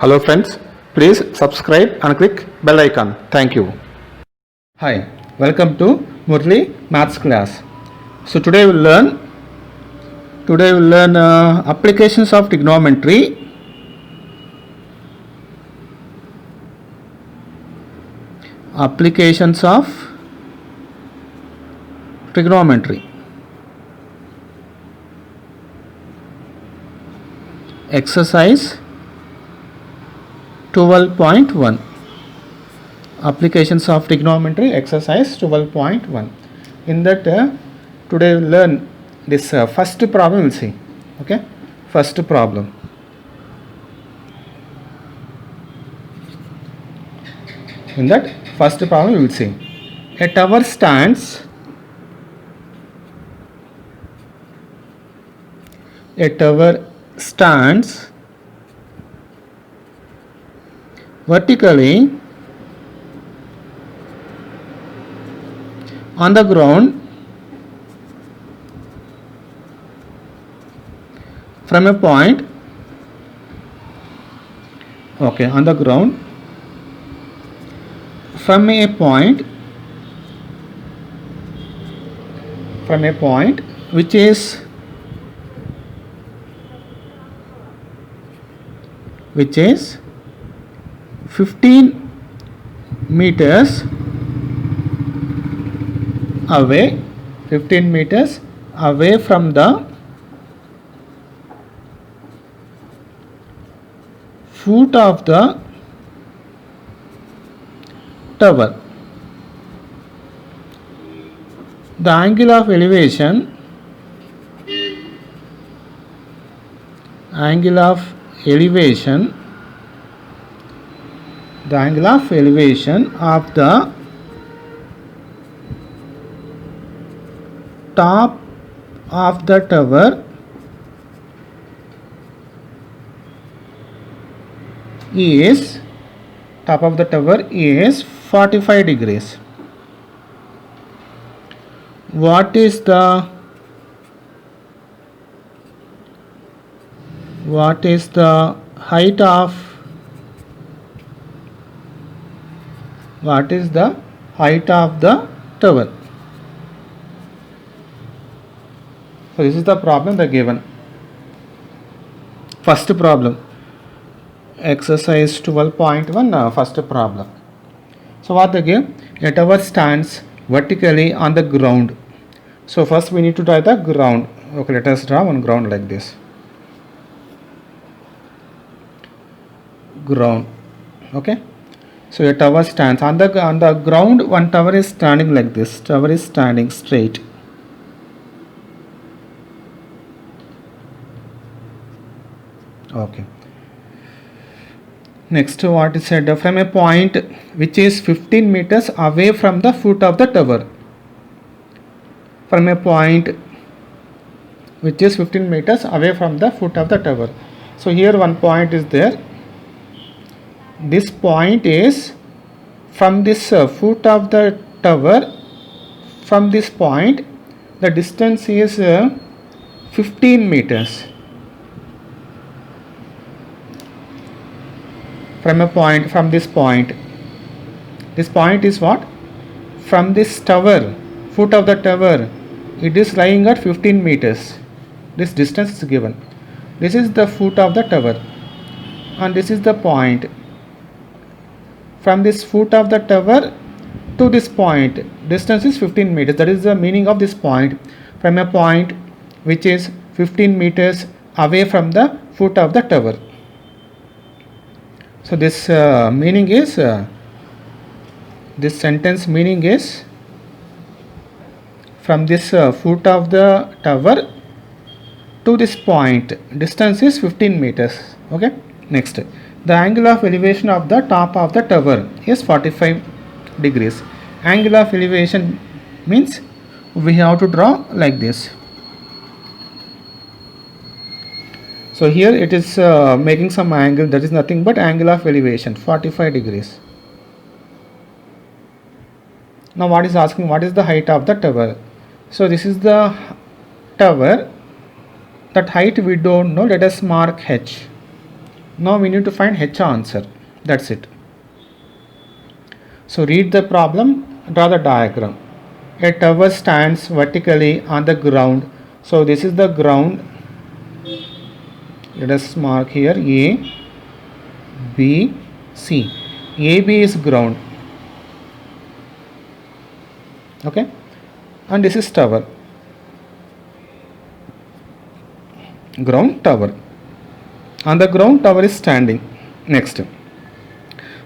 Hello friends, please subscribe and click bell icon. Thank you. Hi, welcome to Murli Maths class. So today we'll learn applications of trigonometry. Applications of trigonometry. Exercise 12.1. Applications of trigonometry, exercise 12.1. In that, today we'll learn this first problem. We'll see. Okay, first problem. In that first problem, we will see a tower stands. A tower stands vertically on the ground from a point on the ground from a point which is 15 meters away from the foot of the tower. The angle of elevation of the top of the tower is 45 degrees. What is the height of the tower? So this is the problem they given. First problem, exercise 12.1, first problem. So what they give? A tower stands vertically on the ground. So first we need to draw the ground. Okay, let us draw one ground like this. Ground. Okay. So a tower stands on the ground. One tower is standing like this. Tower is standing straight. Okay. Next, what is said? From a point which is 15 meters away from the foot of the tower. From a point which is 15 meters away from the foot of the tower. So here one point is there. This point is from this foot of the tower. From this point, the distance is 15 meters. From this point is what? From this tower, foot of the tower, it is lying at 15 meters. This distance is given. This is the foot of the tower, and this is the point. From this foot of the tower to this point, distance is 15 meters. That is the meaning of this point. From a point which is 15 meters away from the foot of the tower. So this meaning is, this sentence meaning is, from this foot of the tower to this point, distance is 15 meters. Okay. Next, the angle of elevation of the top of the tower is 45 degrees. Angle of elevation means we have to draw like this. So here it is making some angle, that is nothing but angle of elevation, 45 degrees. Now what is asking, what is the height of the tower? So this is the tower. That height we don't know. Let us mark h. Now we need to find h answer. That's it. So read the problem, draw the diagram. A tower stands vertically on the ground. So this is the ground. Let us mark here A, B, C. AB is ground. Okay, and this is tower. Ground, tower. On the ground, tower is standing. Next,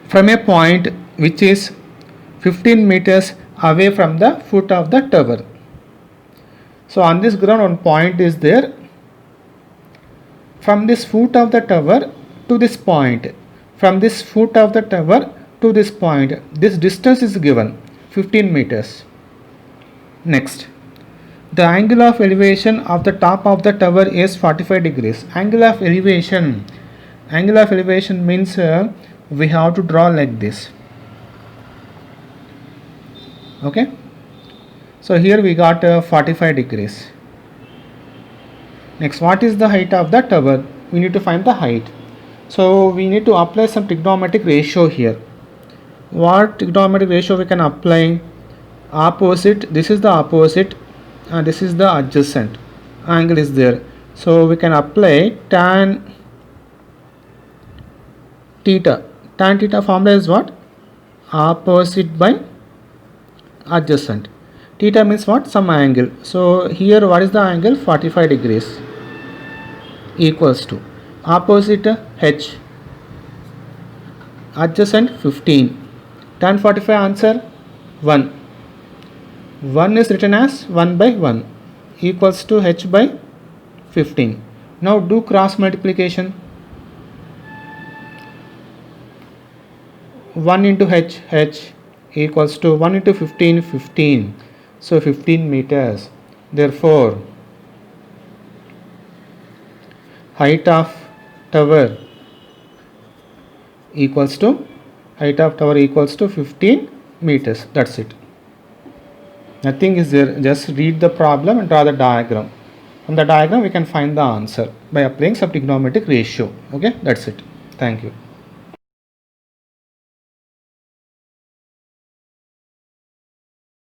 from a point which is 15 meters away from the foot of the tower. So on this ground, one point is there. From this foot of the tower to this point, from this foot of the tower to this point, this distance is given 15 meters. Next, the angle of elevation of the top of the tower is 45 degrees. Angle of elevation means we have to draw like this. Okay, so here we got 45 degrees. Next, what is the height of the tower? We need to find the height. So we need to apply some trigonometric ratio here. What trigonometric ratio we can apply? Opposite, this is the opposite and this is the adjacent. Angle is there. So we can apply tan theta. Tan theta formula is what? Opposite by adjacent. Theta means what? Some angle. So here what is the angle? 45 degrees equals to opposite h, adjacent 15. Tan 45 answer 1. 1 is written as 1 by 1 equals to h by 15. Now do cross multiplication. 1 into h equals to 1 into 15, 15. So 15 meters. Therefore, height of tower equals to 15 meters. That's it. Nothing is there. Just read the problem and draw the diagram. From the diagram we can find the answer by applying some trigonometric ratio. Okay, that's it. Thank you.